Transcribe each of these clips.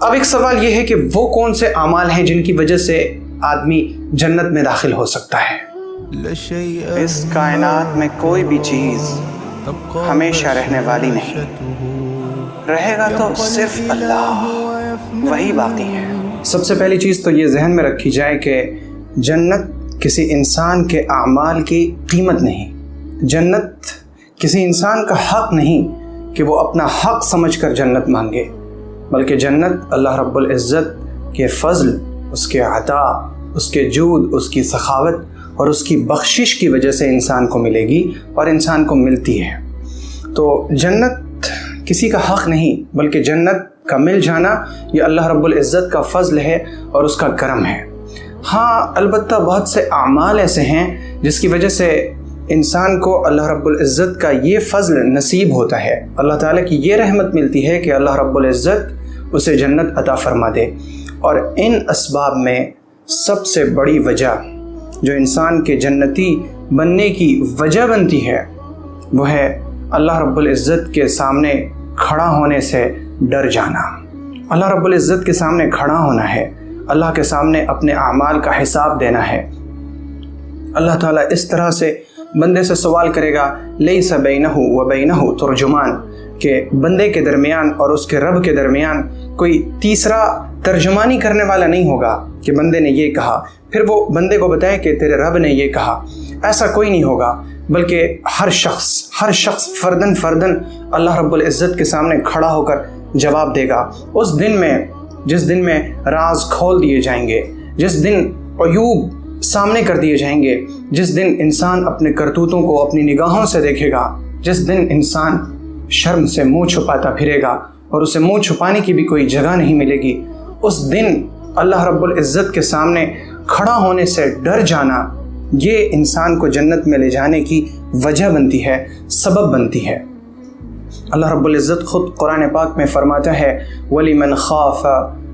اب ایک سوال یہ ہے کہ وہ کون سے اعمال ہیں جن کی وجہ سے آدمی جنت میں داخل ہو سکتا ہے؟ اس کائنات میں کوئی بھی چیز ہمیشہ رہنے والی نہیں، رہے گا تو صرف اللہ، وہی باقی ہے۔ سب سے پہلی چیز تو یہ ذہن میں رکھی جائے کہ جنت کسی انسان کے اعمال کی قیمت نہیں، جنت کسی انسان کا حق نہیں کہ وہ اپنا حق سمجھ کر جنت مانگے، بلکہ جنت اللہ رب العزت کے فضل، اس کے عطا، اس کے جود، اس کی سخاوت اور اس کی بخشش کی وجہ سے انسان کو ملے گی اور انسان کو ملتی ہے۔ تو جنت کسی کا حق نہیں، بلکہ جنت کا مل جانا یہ اللہ رب العزت کا فضل ہے اور اس کا کرم ہے۔ ہاں البتہ بہت سے اعمال ایسے ہیں جس کی وجہ سے انسان کو اللہ رب العزت کا یہ فضل نصیب ہوتا ہے، اللہ تعالیٰ کی یہ رحمت ملتی ہے کہ اللہ رب العزت اسے جنت عطا فرما دے۔ اور ان اسباب میں سب سے بڑی وجہ جو انسان کے جنتی بننے کی وجہ بنتی ہے وہ ہے اللہ رب العزت کے سامنے کھڑا ہونے سے ڈر جانا۔ اللہ رب العزت کے سامنے کھڑا ہونا ہے، اللہ کے سامنے اپنے اعمال کا حساب دینا ہے۔ اللہ تعالیٰ اس طرح سے بندے سے سوال کرے گا، لیس بینہ و بینہ ترجمان، کہ بندے کے درمیان اور اس کے رب کے درمیان کوئی تیسرا ترجمانی کرنے والا نہیں ہوگا کہ بندے نے یہ کہا پھر وہ بندے کو بتائے کہ تیرے رب نے یہ کہا، ایسا کوئی نہیں ہوگا، بلکہ ہر شخص فردن اللہ رب العزت کے سامنے کھڑا ہو کر جواب دے گا۔ اس دن میں جس دن میں راز کھول دیے جائیں گے، جس دن عیوب سامنے کر دیے جائیں گے، جس دن انسان اپنے کرتوتوں کو اپنی نگاہوں سے دیکھے گا، جس دن انسان شرم سے منہ چھپاتا پھرے گا اور اسے منہ چھپانے کی بھی کوئی جگہ نہیں ملے گی، اس دن اللہ رب العزت کے سامنے کھڑا ہونے سے ڈر جانا یہ انسان کو جنت میں لے جانے کی وجہ بنتی ہے، سبب بنتی ہے۔ اللہ رب العزت خود قرآن پاک میں فرماتا ہے وَلِمَنْ خَافَ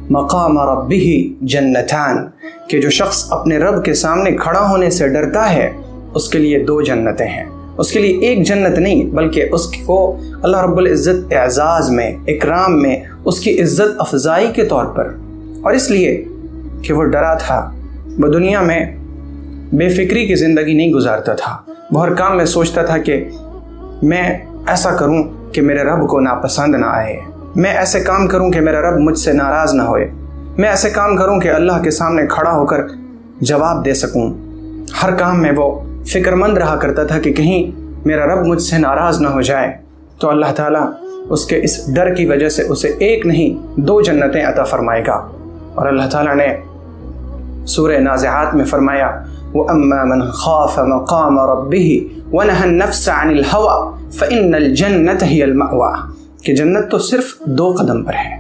مَقَامَ رَبِّهِ جَنَّتَانِ، کہ جو شخص اپنے رب کے سامنے کھڑا ہونے سے ڈرتا ہے اس کے لیے دو جنتیں ہیں، اس کے لیے ایک جنت نہیں بلکہ اس کو اللہ رب العزت اعزاز میں، اکرام میں، اس کی عزت افزائی کے طور پر، اور اس لیے کہ وہ ڈرا تھا، وہ دنیا میں بے فکری کی زندگی نہیں گزارتا تھا، وہ ہر کام میں سوچتا تھا کہ میں ایسا کروں کہ میرے رب کو ناپسند نہ آئے، میں ایسے کام کروں کہ میرا رب مجھ سے ناراض نہ ہوئے، میں ایسے کام کروں کہ اللہ کے سامنے کھڑا ہو کر جواب دے سکوں۔ ہر کام میں وہ فکر مند رہا کرتا تھا کہ کہیں میرا رب مجھ سے ناراض نہ ہو جائے، تو اللہ تعالیٰ اس کے اس ڈر کی وجہ سے اسے ایک نہیں دو جنتیں عطا فرمائے گا۔ اور اللہ تعالیٰ نے سورہ نازعات میں فرمایا وَأَمَّا مَنْ خَافَ مَقَامَ رَبِّهِ وَنَهَى النَّفْسَ عَنِ الْهَوَىٰ فَإِنَّ الْجَنَّةَ هِيَ الْمَأْوَىٰ، کہ جنت تو صرف دو قدم پر ہے،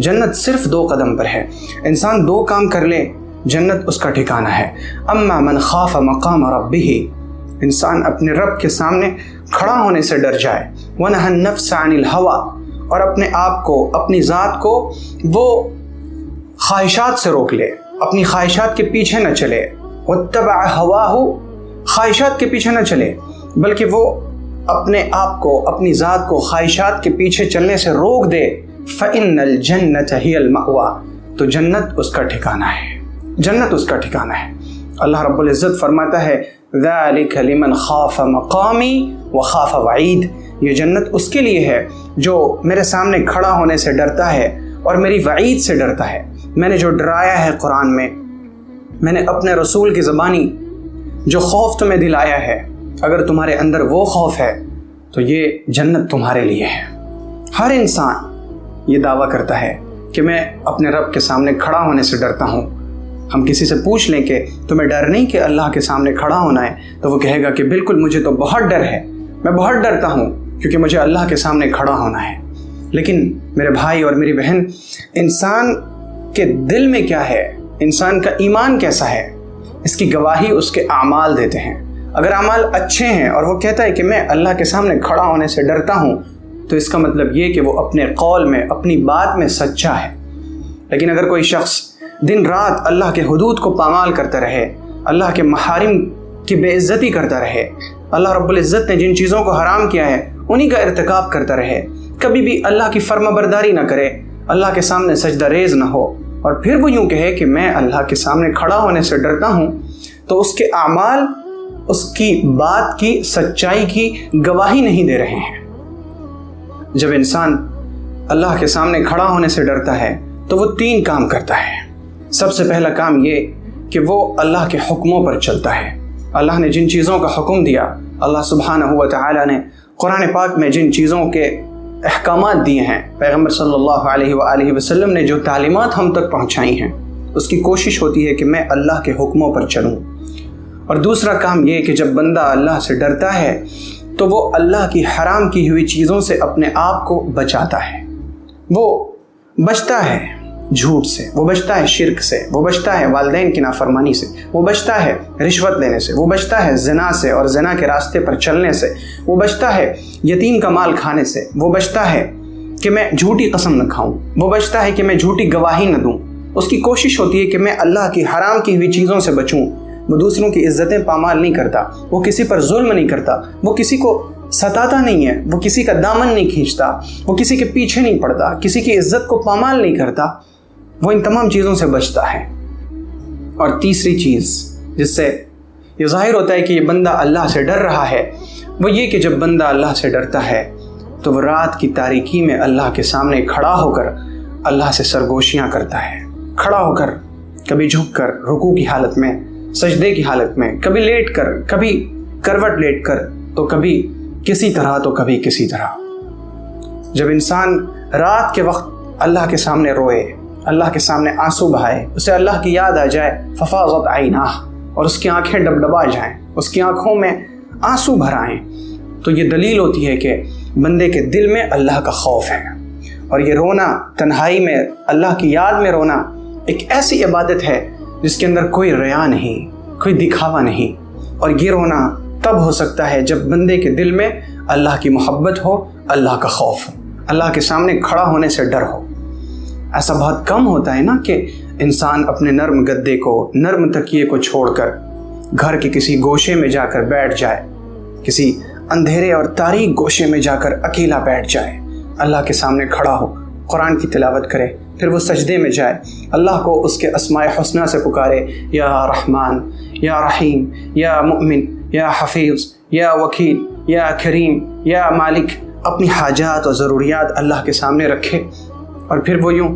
جنت صرف دو قدم پر ہے، انسان دو کام کر لے جنت اس کا ٹھکانہ ہے۔ اما من خاف مقام ربه، انسان اپنے رب کے سامنے کھڑا ہونے سے ڈر جائے، وَنَهَى النَّفْسَ عَنِ الْهَوَىٰ، اور اپنے آپ کو، اپنی ذات کو وہ خواہشات سے روک لے، اپنی خواہشات کے پیچھے نہ چلے، وَاتَّبَعَ هَوَاهُ، خواہشات کے پیچھے نہ چلے بلکہ وہ اپنے آپ کو، اپنی ذات کو خواہشات کے پیچھے چلنے سے روک دے، فَإِنَّ الْجَنَّةَ هِيَ الْمَأْوَىٰ، تو جنت اس کا ٹھکانہ ہے، جنت اس کا ٹھکانہ ہے۔ اللہ رب العزت فرماتا ہے ذَلِكَ لِمَنْ خَافَ مَقَامِي وَخَافَ وَعِيدِ، یہ جنت اس کے لیے ہے جو میرے سامنے کھڑا ہونے سے ڈرتا ہے اور میری وعید سے ڈرتا ہے۔ میں نے جو ڈرایا ہے قرآن میں نے اپنے رسول کی زبانی جو خوف تمہیں دلایا ہے، اگر تمہارے اندر وہ خوف ہے تو یہ جنت تمہارے لیے ہے۔ ہر انسان یہ دعویٰ کرتا ہے کہ میں اپنے رب کے سامنے کھڑا ہونے سے ڈرتا ہوں۔ ہم کسی سے پوچھ لیں کہ تمہیں ڈر نہیں کہ اللہ کے سامنے کھڑا ہونا ہے، تو وہ کہے گا کہ بالکل مجھے تو بہت ڈر ہے، میں بہت ڈرتا ہوں کیونکہ مجھے اللہ کے سامنے کھڑا ہونا ہے۔ لیکن میرے بھائی اور میری بہن، انسان کے دل میں کیا ہے، انسان کا ایمان کیسا ہے، اس کی گواہی اس کے اعمال دیتے ہیں۔ اگر اعمال اچھے ہیں اور وہ کہتا ہے کہ میں اللہ کے سامنے کھڑا ہونے سے ڈرتا ہوں، تو اس کا مطلب یہ کہ وہ اپنے قول میں، اپنی بات میں سچا ہے۔ لیکن اگر کوئی شخص دن رات اللہ کے حدود کو پامال کرتا رہے، اللہ کے محارم کی بے عزتی کرتا رہے، اللہ رب العزت نے جن چیزوں کو حرام کیا ہے انہی کا ارتکاب کرتا رہے، کبھی بھی اللہ کی فرما برداری نہ کرے، اللہ کے سامنے سجدہ ریز نہ ہو اور پھر وہ یوں کہے کہ میں اللہ کے سامنے کھڑا ہونے سے ڈرتا ہوں، تو اس کے اعمال اس کی بات کی سچائی کی گواہی نہیں دے رہے ہیں۔ جب انسان اللہ کے سامنے کھڑا ہونے سے ڈرتا ہے تو وہ 3 کام کرتا ہے۔ سب سے پہلا کام یہ کہ وہ اللہ کے حکموں پر چلتا ہے۔ اللہ نے جن چیزوں کا حکم دیا، اللہ سبحانہ و تعالیٰ نے قرآن پاک میں جن چیزوں کے احکامات دیے ہیں، پیغمبر صلی اللہ علیہ وآلہ وسلم نے جو تعلیمات ہم تک پہنچائی ہیں، اس کی کوشش ہوتی ہے کہ میں اللہ کے حکموں پر چلوں۔ اور دوسرا کام یہ کہ جب بندہ اللہ سے ڈرتا ہے تو وہ اللہ کی حرام کی ہوئی چیزوں سے اپنے آپ کو بچاتا ہے۔ وہ بچتا ہے جھوٹ سے، وہ بچتا ہے شرک سے، وہ بچتا ہے والدین کی نافرمانی سے، وہ بچتا ہے رشوت لینے سے، وہ بچتا ہے زنا سے اور زنا کے راستے پر چلنے سے، وہ بچتا ہے یتیم کا مال کھانے سے، وہ بچتا ہے کہ میں جھوٹی قسم نہ کھاؤں، وہ بچتا ہے کہ میں جھوٹی گواہی نہ دوں۔ اس کی کوشش ہوتی ہے کہ میں اللہ کی حرام کی ہوئی چیزوں سے بچوں۔ وہ دوسروں کی عزتیں پامال نہیں کرتا، وہ کسی پر ظلم نہیں کرتا، وہ کسی کو ستاتا نہیں ہے، وہ کسی کا دامن نہیں کھینچتا، وہ کسی کے پیچھے نہیں پڑتا، کسی کی عزت کو پامال نہیں کرتا، وہ ان تمام چیزوں سے بچتا ہے۔ اور تیسری چیز جس سے یہ ظاہر ہوتا ہے کہ یہ بندہ اللہ سے ڈر رہا ہے، وہ یہ کہ جب بندہ اللہ سے ڈرتا ہے تو وہ رات کی تاریکی میں اللہ کے سامنے کھڑا ہو کر اللہ سے سرگوشیاں کرتا ہے، کھڑا ہو کر، کبھی جھک کر رکوع کی حالت میں، سجدے کی حالت میں، کبھی لیٹ کر، کبھی کروٹ لیٹ کر، تو کبھی کسی طرح تو کبھی کسی طرح۔ جب انسان رات کے وقت اللہ کے سامنے روئے، اللہ کے سامنے آنسو بہائے، اسے اللہ کی یاد آ جائے، ففاضت عیناہ، اور اس کی آنکھیں ڈبڈبا جائیں، اس کی آنکھوں میں آنسو بھر آئیں، تو یہ دلیل ہوتی ہے کہ بندے کے دل میں اللہ کا خوف ہے۔ اور یہ رونا تنہائی میں، اللہ کی یاد میں رونا، ایک ایسی عبادت ہے جس کے اندر کوئی ریا نہیں، کوئی دکھاوا نہیں۔ اور یہ رونا تب ہو سکتا ہے جب بندے کے دل میں اللہ کی محبت ہو، اللہ کا خوف ہو، اللہ کے سامنے کھڑا ہونے سے ڈر ہو۔ ایسا بہت کم ہوتا ہے نا کہ انسان اپنے نرم گدے کو، نرم تکیے کو چھوڑ کر گھر کے کسی گوشے میں جا کر بیٹھ جائے، کسی اندھیرے اور تاریک گوشے میں جا کر اکیلا بیٹھ جائے، اللہ کے سامنے کھڑا ہو، قرآن کی تلاوت کرے، پھر وہ سجدے میں جائے، اللہ کو اس کے اسماء حسنہ سے پکارے، یا رحمان، یا رحیم، یا مؤمن، یا حفیظ، یا وکیل، یا کریم، یا مالک، اپنی حاجات اور ضروریات اللہ کے سامنے رکھے، اور پھر وہ یوں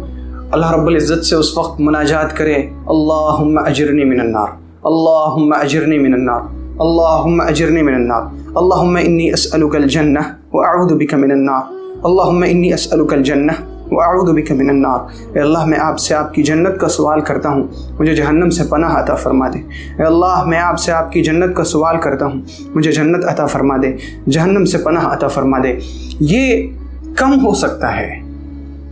اللہ رب العزت سے اس وقت مناجات کرے، اللہم اجرنی من النار، اللہم اجرنی من النار، اللہم اجرنی من النار، اللہم انی اسألک الجنہ واعوذ بک من النار، اللہم انی اسألک الجنہ واعوذ بک من النار۔ اے اللہ، میں آپ سے آپ کی جنت کا سوال کرتا ہوں، مجھے جہنم سے پناہ عطا فرما دے۔ اے اللہ، میں آپ سے آپ کی جنت کا سوال کرتا ہوں، مجھے جنت عطا فرما دے، جہنم سے پناہ عطا فرما دے۔ یہ کم ہو سکتا ہے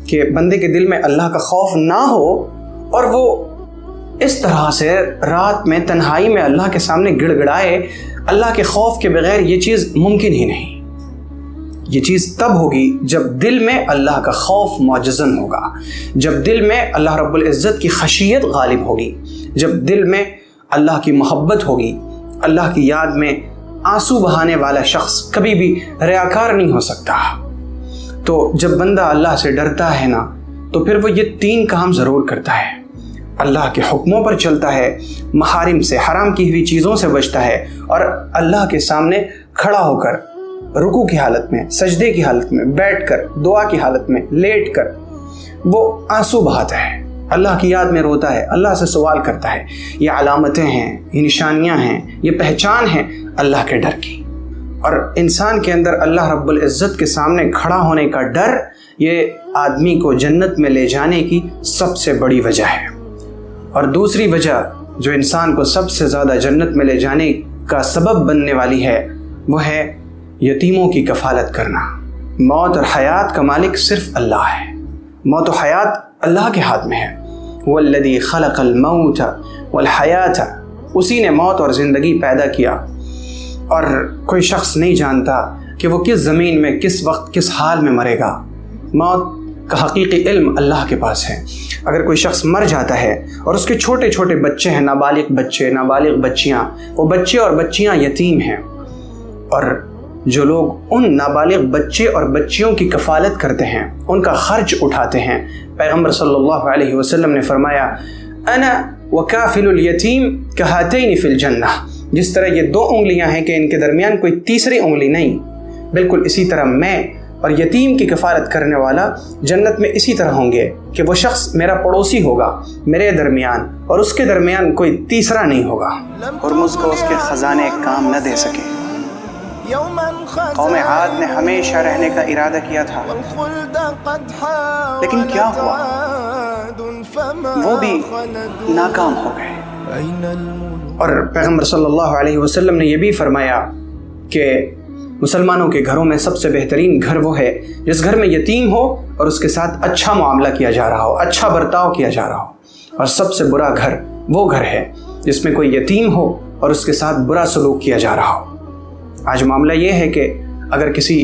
کہ بندے کے دل میں اللہ کا خوف نہ ہو اور وہ اس طرح سے رات میں تنہائی میں اللہ کے سامنے گڑ گڑائے۔ اللہ کے خوف کے بغیر یہ چیز ممکن ہی نہیں۔ یہ چیز تب ہوگی جب دل میں اللہ کا خوف معجزن ہوگا، جب دل میں اللہ رب العزت کی خشیت غالب ہوگی، جب دل میں اللہ کی محبت ہوگی۔ اللہ کی یاد میں آنسو بہانے والا شخص کبھی بھی ریاکار نہیں ہو سکتا۔ تو جب بندہ اللہ سے ڈرتا ہے نا، تو پھر وہ یہ 3 کام ضرور کرتا ہے۔ اللہ کے حکموں پر چلتا ہے، محارم سے، حرام کی ہوئی چیزوں سے بچتا ہے، اور اللہ کے سامنے کھڑا ہو کر رکوع کی حالت میں، سجدے کی حالت میں، بیٹھ کر، دعا کی حالت میں، لیٹ کر وہ آنسو بہاتا ہے، اللہ کی یاد میں روتا ہے، اللہ سے سوال کرتا ہے۔ یہ علامتیں ہیں، یہ نشانیاں ہیں، یہ پہچان ہے اللہ کے ڈر کی۔ اور انسان کے اندر اللہ رب العزت کے سامنے کھڑا ہونے کا ڈر، یہ آدمی کو جنت میں لے جانے کی سب سے بڑی وجہ ہے۔ اور دوسری وجہ جو انسان کو سب سے زیادہ جنت میں لے جانے کا سبب بننے والی ہے، وہ ہے یتیموں کی کفالت کرنا۔ موت اور حیات کا مالک صرف اللہ ہے، موت و حیات اللہ کے ہاتھ میں ہے۔ والذی خلق الموت والحیات، اسی نے موت اور زندگی پیدا کیا، اور کوئی شخص نہیں جانتا کہ وہ کس زمین میں، کس وقت، کس حال میں مرے گا۔ موت کا حقیقی علم اللہ کے پاس ہے۔ اگر کوئی شخص مر جاتا ہے اور اس کے چھوٹے چھوٹے بچے ہیں، نابالغ بچے، نابالغ بچیاں، وہ بچے اور بچیاں یتیم ہیں، اور جو لوگ ان نابالغ بچے اور بچیوں کی کفالت کرتے ہیں، ان کا خرچ اٹھاتے ہیں، پیغمبر صلی اللہ علیہ وسلم نے فرمایا انا وکافل الیتیم کہاتین فی الجنہ، جس طرح یہ دو انگلیاں ہیں کہ ان کے درمیان کوئی تیسری انگلی نہیں، بالکل اسی طرح میں اور یتیم کی کفالت کرنے والا جنت میں اسی طرح ہوں گے کہ وہ شخص میرا پڑوسی ہوگا میرے درمیان اور اس کے درمیان کوئی تیسرا نہیں ہوگا۔ اور مجھ کو اس کے خزانے کام نہ دے سکے۔ قوم عاد نے ہمیشہ رہنے کا ارادہ کیا تھا، لیکن کیا ہوا؟ وہ بھی ناکام ہو گئے۔ اور پیغمبر صلی اللہ علیہ وسلم نے یہ بھی فرمایا کہ مسلمانوں کے گھروں میں سب سے بہترین گھر وہ ہے جس گھر میں یتیم ہو اور اس کے ساتھ اچھا معاملہ کیا جا رہا ہو، اچھا برتاؤ کیا جا رہا ہو، اور سب سے برا گھر وہ گھر ہے جس میں کوئی یتیم ہو اور اس کے ساتھ برا سلوک کیا جا رہا ہو۔ آج معاملہ یہ ہے کہ اگر کسی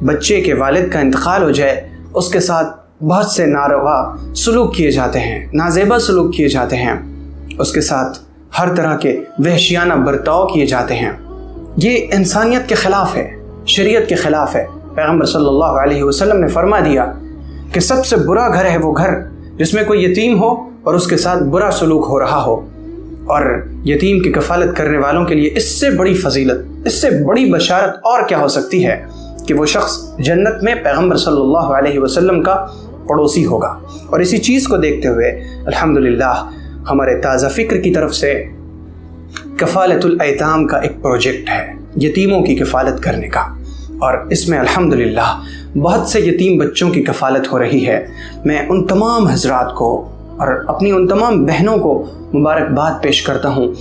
بچے کے والد کا انتقال ہو جائے، اس کے ساتھ بہت سے ناروا سلوک کیے جاتے ہیں، نازیبا سلوک کیے جاتے ہیں، اس کے ساتھ ہر طرح کے وحشیانہ برتاؤ کیے جاتے ہیں۔ یہ انسانیت کے خلاف ہے، شریعت کے خلاف ہے۔ پیغمبر صلی اللہ علیہ وسلم نے فرما دیا کہ سب سے برا گھر ہے وہ گھر جس میں کوئی یتیم ہو اور اس کے ساتھ برا سلوک ہو رہا ہو، اور یتیم کی کفالت کرنے والوں کے لیے اس سے بڑی فضیلت، اس سے بڑی بشارت اور کیا ہو سکتی ہے کہ وہ شخص جنت میں پیغمبر صلی اللہ علیہ وسلم کا پڑوسی ہوگا۔ اور اسی چیز کو دیکھتے ہوئے الحمدللہ ہمارے تازہ فکر کی طرف سے کفالت الایتام کا ایک پروجیکٹ ہے، یتیموں کی کفالت کرنے کا، اور اس میں الحمدللہ بہت سے یتیم بچوں کی کفالت ہو رہی ہے۔ میں ان تمام حضرات کو اور اپنی ان تمام بہنوں کو مبارکباد پیش کرتا ہوں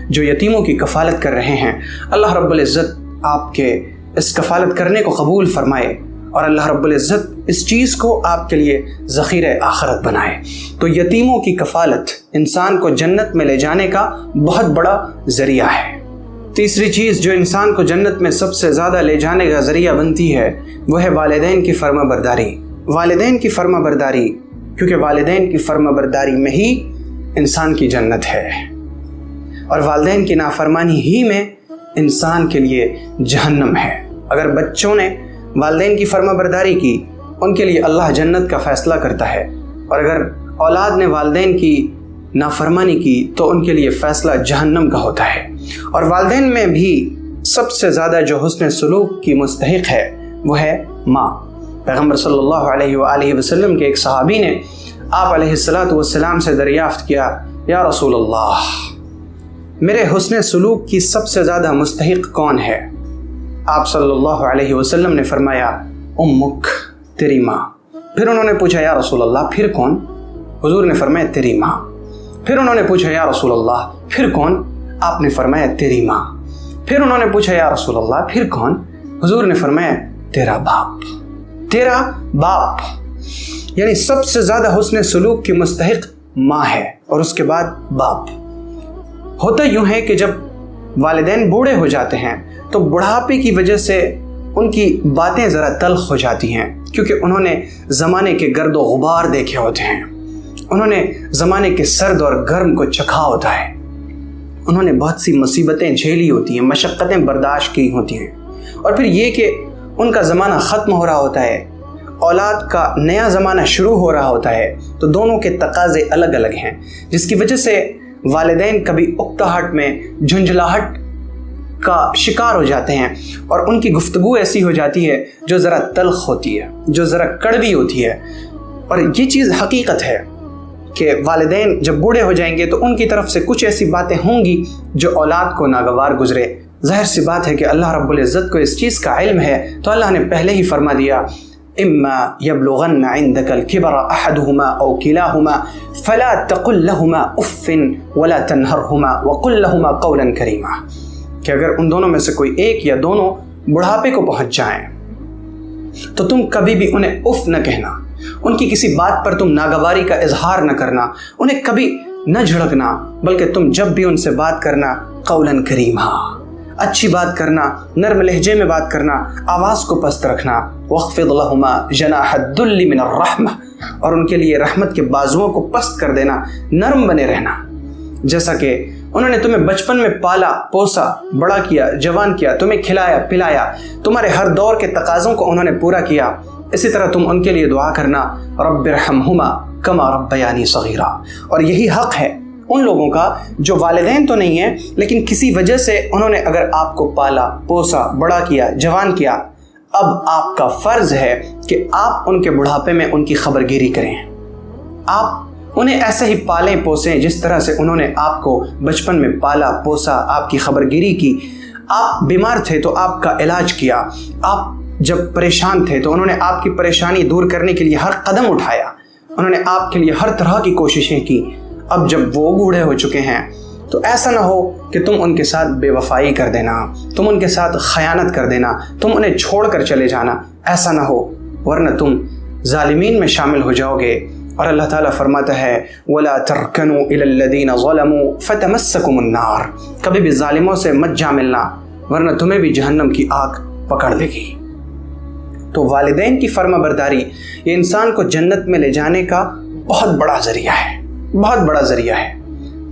جو یتیموں کی کفالت کر رہے ہیں۔ اللہ رب العزت آپ کے اس کفالت کرنے کو قبول فرمائے، اور اللہ رب العزت اس چیز کو آپ کے لیے ذخیرہ آخرت بنائے۔ تو یتیموں کی کفالت انسان کو جنت میں لے جانے کا بہت بڑا ذریعہ ہے۔ تیسری چیز جو انسان کو جنت میں سب سے زیادہ لے جانے کا ذریعہ بنتی ہے وہ ہے والدین کی فرما برداری۔ والدین کی فرما برداری، کیونکہ والدین کی فرما برداری میں ہی انسان کی جنت ہے، اور والدین کی نافرمانی ہی میں انسان کے لیے جہنم ہے۔ اگر بچوں نے والدین کی فرما برداری کی، ان کے لیے اللہ جنت کا فیصلہ کرتا ہے، اور اگر اولاد نے والدین کی نافرمانی کی تو ان کے لیے فیصلہ جہنم کا ہوتا ہے۔ اور والدین میں بھی سب سے زیادہ جو حسن سلوک کی مستحق ہے وہ ہے ماں۔ پیغمبر صلی اللہ علیہ وآلہ وسلم کے ایک صحابی نے آپ علیہ السلام سے دریافت کیا، یا رسول اللہ، میرے حسن سلوک کی سب سے زیادہ مستحق کون ہے؟ آپ صلی اللہ علیہ وسلم نے فرمایا، امک، تیری ماں۔ پھر انہوں نے پوچھا، یا رسول اللہ پھر کون؟ حضور نے فرمایا، تیری ماں۔ پھر انہوں نے پوچھا، یا رسول اللہ پھر کون؟ آپ نے فرمایا، تیری ماں۔ پھر انہوں نے پوچھا، یا رسول اللہ پھر کون؟ حضور نے فرمایا، تیرا باپ۔ تیرا باپ، یعنی سب سے زیادہ حسن سلوک کی مستحق ماں ہے، اور اس کے بعد باپ۔ ہوتا یوں ہے کہ جب والدین بوڑھے ہو جاتے ہیں تو بڑھاپے کی وجہ سے ان کی باتیں ذرا تلخ ہو جاتی ہیں، کیونکہ انہوں نے زمانے کے گرد و غبار دیکھے ہوتے ہیں، انہوں نے زمانے کے سرد اور گرم کو چکھا ہوتا ہے، انہوں نے بہت سی مصیبتیں جھیلی ہوتی ہیں، مشقتیں برداشت کی ہوتی ہیں، اور پھر یہ کہ ان کا زمانہ ختم ہو رہا ہوتا ہے، اولاد کا نیا زمانہ شروع ہو رہا ہوتا ہے، تو دونوں کے تقاضے الگ الگ ہیں، جس کی وجہ سے والدین کبھی اکتاہٹ میں جھنجھلاہٹ کا شکار ہو جاتے ہیں، اور ان کی گفتگو ایسی ہو جاتی ہے جو ذرا تلخ ہوتی ہے، جو ذرا کڑوی ہوتی ہے۔ اور یہ چیز حقیقت ہے کہ والدین جب بوڑھے ہو جائیں گے تو ان کی طرف سے کچھ ایسی باتیں ہوں گی جو اولاد کو ناگوار گزرے۔ ظاہر سی بات ہے کہ اللہ رب العزت کو اس چیز کا علم ہے، تو اللہ نے پہلے ہی فرما دیا، اما یبلغن عندک الکبر احدہما او کلاہما فلا تقل لہما اف ولا تنہرہما وقل لہما قولا کریما، کہ اگر ان دونوں میں سے کوئی ایک یا دونوں بڑھاپے کو پہنچ جائیں تو تم کبھی بھی انہیں اف نہ کہنا، ان کی کسی بات پر تم ناگواری کا اظہار نہ کرنا، انہیں کبھی نہ جھڑکنا، بلکہ تم جب بھی ان سے بات کرنا قولا کریما، اچھی بات کرنا، نرم لہجے میں بات کرنا، آواز کو پست رکھنا، واخفض لہما جناح الذل من الرحمہ، اور ان کے لیے رحمت کے بازوؤں کو پست کر دینا، نرم بنے رہنا، جیسا کہ انہوں نے تمہیں بچپن میں پالا پوسا بڑا کیا جوان کیا, تمہیں کھلایا پلایا, تمہارے ہر دور کے تقاضوں کو انہوں نے پورا کیا. اسی طرح تم ان کے لیے دعا کرنا رب ارحمہما کما ربیانی صغیرا. اور یہی حق ہے ان لوگوں کا جو والدین تو نہیں ہیں لیکن کسی وجہ سے انہوں نے اگر آپ کو پالا پوسا بڑا کیا جوان کیا, اب آپ کا فرض ہے کہ آپ ان کے بڑھاپے میں ان کی خبرگیری کریں. آپ انہیں ایسے ہی پالیں پوسیں جس طرح سے انہوں نے آپ کو بچپن میں پالا پوسا, آپ کی خبرگیری کی. آپ بیمار تھے تو آپ کا علاج کیا, آپ جب پریشان تھے تو انہوں نے آپ کی پریشانی دور کرنے کے لیے ہر قدم اٹھایا, انہوں نے آپ کے لیے ہر طرح کی کوششیں کی. اب جب وہ بوڑھے ہو چکے ہیں تو ایسا نہ ہو کہ تم ان کے ساتھ بے وفائی کر دینا, تم ان کے ساتھ خیانت کر دینا, تم انہیں چھوڑ کر چلے جانا, ایسا نہ ہو, ورنہ تم ظالمین میں شامل ہو جاؤ گے. اور اللہ تعالیٰ فرماتا ہے وَلَا تَرْكَنُوا إِلَى الَّذِينَ ظَلَمُوا فَتَمَسَّكُمُ النَّارُ. کبھی بھی ظالموں سے مت جا ملنا ورنہ تمہیں بھی جہنم کی آگ پکڑ لے گی. تو والدین کی فرما برداری یہ انسان کو جنت میں لے جانے کا بہت بڑا ذریعہ ہے, بہت بڑا ذریعہ ہے.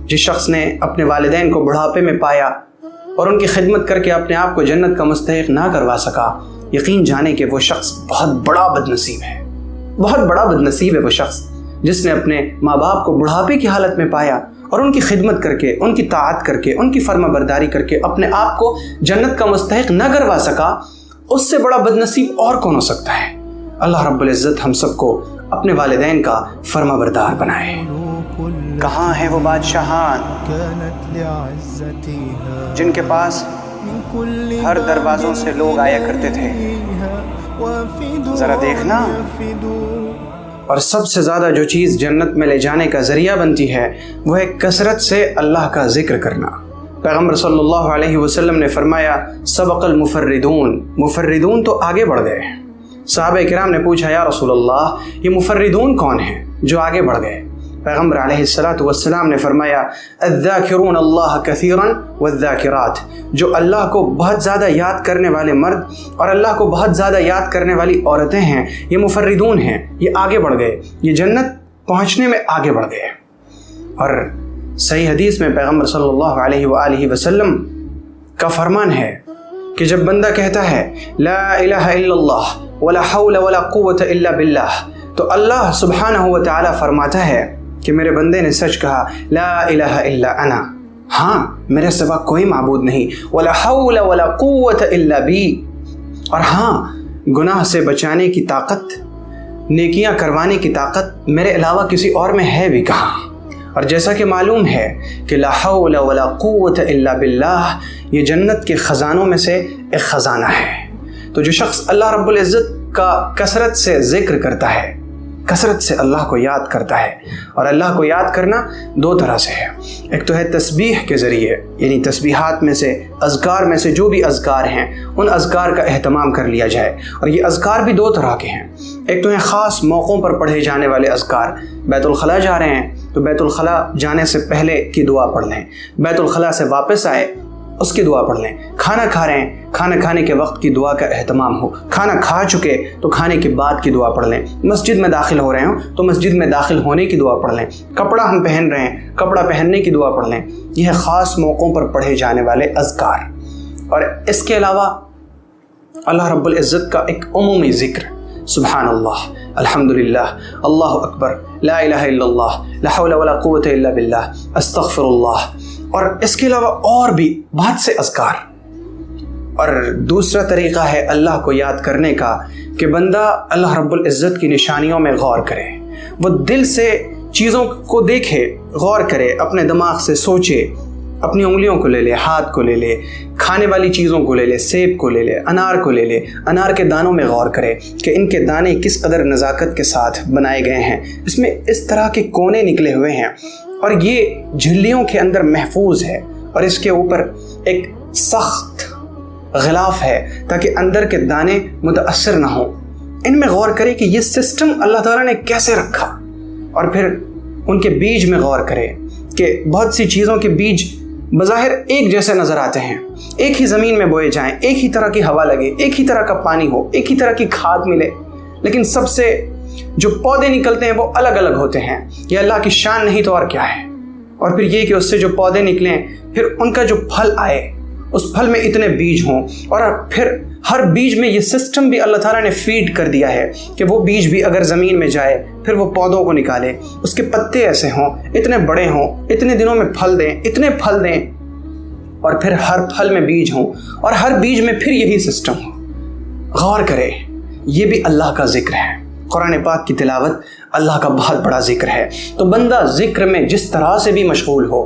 جس شخص نے اپنے والدین کو بڑھاپے میں پایا اور ان کی خدمت کر کے اپنے آپ کو جنت کا مستحق نہ کروا سکا, یقین جانے کہ وہ شخص بہت بڑا بد نصیب ہے. بہت بڑا بد نصیب ہے وہ شخص جس نے اپنے ماں باپ کو بڑھاپے کی حالت میں پایا اور ان کی خدمت کر کے, ان کی طاعت کر کے, ان کی فرما برداری کر کے اپنے آپ کو جنت کا مستحق نہ کروا سکا. اس سے بڑا بد نصیب اور کون ہو سکتا ہے؟ اللہ رب العزت ہم سب کو اپنے والدین کا فرما بردار بنائے. کہاں ہیں وہ بادشاہان جن کے پاس ہر دروازوں سے لوگ آیا کرتے تھے؟ ذرا دیکھنا. اور سب سے زیادہ جو چیز جنت میں لے جانے کا ذریعہ بنتی ہے وہ ہے کثرت سے اللہ کا ذکر کرنا. پیغمبر صلی اللہ علیہ وسلم نے فرمایا سبق المفردون, مفردون تو آگے بڑھ گئے. صحابہ کرام نے پوچھا یا رسول اللہ یہ مفردون کون ہیں جو آگے بڑھ گئے؟ پیغمبر علیہ السلام نے فرمایا الذاکرون اللہ کثیرا والذاکرات, جو اللہ کو بہت زیادہ یاد کرنے والے مرد اور اللہ کو بہت زیادہ یاد کرنے والی عورتیں ہیں, یہ مفردون ہیں, یہ آگے بڑھ گئے, یہ جنت پہنچنے میں آگے بڑھ گئے. اور صحیح حدیث میں پیغمبر صلی اللہ علیہ وآلہ وسلم کا فرمان ہے کہ جب بندہ کہتا ہے لا الہ الا اللہ ولا حول ولا قوت الا باللہ, تو اللہ سبحانہ و تعالی فرماتا ہے کہ میرے بندے نے سچ کہا, لا الہ الا انا, ہاں میرے سوا کوئی معبود نہیں, ولا حول ولا قوت الا بی, اور ہاں گناہ سے بچانے کی طاقت, نیکیاں کروانے کی طاقت میرے علاوہ کسی اور میں ہے بھی کہاں. اور جیسا کہ معلوم ہے کہ لا حول ولا قوت الا باللہ یہ جنت کے خزانوں میں سے ایک خزانہ ہے. تو جو شخص اللہ رب العزت کا کثرت سے ذکر کرتا ہے, کثرت سے اللہ کو یاد کرتا ہے, اور اللہ کو یاد کرنا دو طرح سے ہے. ایک تو ہے تسبیح کے ذریعے, یعنی تسبیحات میں سے اذکار میں سے جو بھی اذکار ہیں ان اذکار کا اہتمام کر لیا جائے. اور یہ اذکار بھی دو طرح کے ہیں. ایک تو ہیں خاص موقعوں پر پڑھے جانے والے اذکار. بیت الخلاء جا رہے ہیں تو بیت الخلاء جانے سے پہلے کی دعا پڑھ لیں, بیت الخلاء سے واپس آئے اس کی دعا پڑھ لیں. کھانا کھا رہے ہیں, کھانا کھانے کے وقت کی دعا کا اہتمام ہو. کھانا کھا چکے تو کھانے کے بعد کی دعا پڑھ لیں. مسجد میں داخل ہو رہے ہوں تو مسجد میں داخل ہونے کی دعا پڑھ لیں. کپڑا ہم پہن رہے ہیں, کپڑا پہننے کی دعا پڑھ لیں. یہ ہے خاص موقعوں پر پڑھے جانے والے اذکار. اور اس کے علاوہ اللہ رب العزت کا ایک عمومی ذکر, سبحان اللہ, الحمدللہ, اللہ اکبر, لا الہ الا اللہ, لا حول ولا قوت الا باللہ, استغفر اللہ, اور اس کے علاوہ اور بھی بہت سے اذکار. اور دوسرا طریقہ ہے اللہ کو یاد کرنے کا کہ بندہ اللہ رب العزت کی نشانیوں میں غور کرے, وہ دل سے چیزوں کو دیکھے, غور کرے, اپنے دماغ سے سوچے, اپنی انگلیوں کو لے لے, ہاتھ کو لے لے, کھانے والی چیزوں کو لے لے, سیب کو لے لے, انار کو لے لے, انار کے دانوں میں غور کرے کہ ان کے دانے کس قدر نزاکت کے ساتھ بنائے گئے ہیں, اس میں اس طرح کے کونے نکلے ہوئے ہیں اور یہ جھلیوں کے اندر محفوظ ہے اور اس کے اوپر ایک سخت غلاف ہے تاکہ اندر کے دانے متاثر نہ ہوں. ان میں غور کرے کہ یہ سسٹم اللہ تعالیٰ نے کیسے رکھا, اور پھر ان کے بیج میں غور کرے کہ بہت سی چیزوں کے بیج بظاہر ایک جیسے نظر آتے ہیں, ایک ہی زمین میں بوئے جائیں, ایک ہی طرح کی ہوا لگے, ایک ہی طرح کا پانی ہو, ایک ہی طرح کی کھاد ملے, لیکن سب سے جو پودے نکلتے ہیں وہ الگ الگ ہوتے ہیں. یہ اللہ کی شان نہیں تو اور کیا ہے. اور پھر یہ کہ اس سے جو پودے نکلیں، پھر ان کا جو پھل آئے، اس پھل میں اتنے بیج ہوں، اور پھر ہر بیج میں یہ سسٹم بھی اللہ تعالیٰ نے فیڈ کر دیا ہے کہ وہ بیج بھی اگر زمین میں جائے پھر وہ پودوں کو نکالے، اس کے پتے ایسے ہوں، اتنے بڑے ہوں، اتنے دنوں میں پھل دیں، اتنے پھل دیں، اور پھر ہر پھل میں بیج ہوں، اور ہر بیج میں پھر یہی سسٹم ہو۔ غور کرے، یہ بھی اللہ کا ذکر ہے۔ قرآن پاک کی تلاوت اللہ کا بہت بڑا ذکر ہے۔ تو بندہ ذکر میں جس طرح سے بھی مشغول ہو،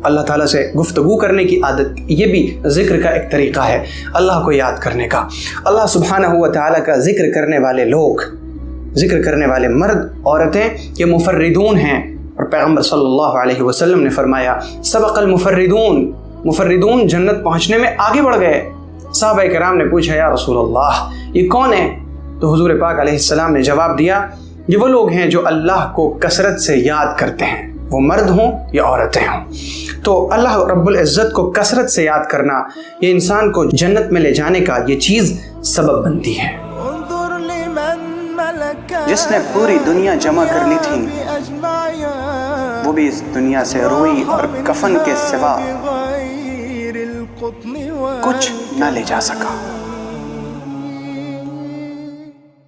اللہ تعالیٰ سے گفتگو کرنے کی عادت، یہ بھی ذکر کا ایک طریقہ ہے اللہ کو یاد کرنے کا۔ اللہ سبحانہ و تعالیٰ کا ذکر کرنے والے لوگ، ذکر کرنے والے مرد عورتیں، یہ مفردون ہیں، اور پیغمبر صلی اللہ علیہ وسلم نے فرمایا سبق المفردون، مفردون جنت پہنچنے میں آگے بڑھ گئے۔ صحابہ کرام نے پوچھا یا رسول اللہ یہ کون ہے؟ تو حضور پاک علیہ السلام نے جواب دیا یہ وہ لوگ ہیں جو اللہ کو کثرت سے یاد کرتے ہیں، وہ مرد ہوں یا عورتیں ہوں۔ تو اللہ رب العزت کو کثرت سے یاد کرنا، یہ انسان کو جنت میں لے جانے کا یہ چیز سبب بنتی ہے۔ جس نے پوری دنیا جمع کر لی تھی، وہ بھی اس دنیا سے روئی اور کفن کے سوا کچھ نہ لے جا سکا۔